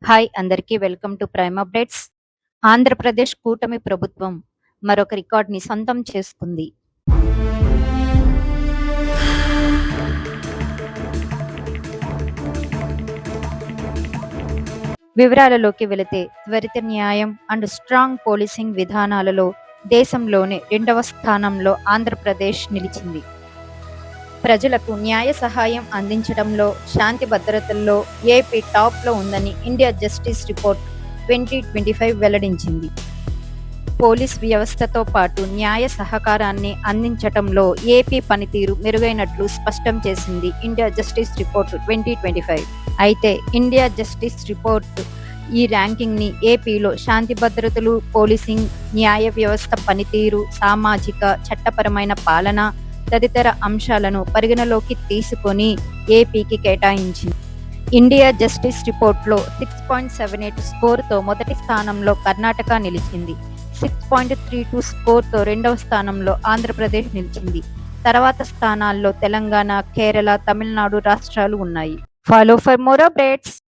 Hi అందరికీ welcome to prime updates. Andhra Pradesh కూటమి ప్రభుత్వం మరొక రికార్డ్ని సొంతం చేసుకుంది. వివరాలలోకి వెళితే త్వరిత న్యాయం అండ్ స్ట్రాంగ్ పోలీసింగ్ విధానాలలో దేశంలోనే 2వ స్థానంలో ఆంధ్రప్రదేశ్ నిలిచింది. ప్రజలకు న్యాయ సహాయం అందించడంలో, శాంతి భద్రతల్లో ఏపీ టాప్లో ఉందని ఇండియా జస్టిస్ రిపోర్ట్ 2025 వెల్లడించింది. పోలీస్ వ్యవస్థతో పాటు న్యాయ సహకారాన్ని అందించటంలో ఏపీ పనితీరు మెరుగైనట్లు స్పష్టం చేసింది ఇండియా జస్టిస్ రిపోర్ట్ 2025. అయితే ఇండియా జస్టిస్ రిపోర్ట్ ఈ ర్యాంకింగ్ని ఏపీలో శాంతి భద్రతలు, పోలీసింగ్, న్యాయ వ్యవస్థ పనితీరు, సామాజిక చట్టపరమైన పాలన తదితర అంశాలను పరిగణలోకి తీసుకొని ఏపీకి కేటాయించింది. ఇండియా జస్టిస్ రిపోర్ట్లో 6.78 స్కోర్తో మొదటి స్థానంలో కర్ణాటక నిలిచింది. 6.32 స్కోర్తో 2వ స్థానంలో ఆంధ్రప్రదేశ్ నిలిచింది. తర్వాత స్థానాల్లో తెలంగాణ, కేరళ, తమిళనాడు రాష్ట్రాలు ఉన్నాయి. Follow for more updates.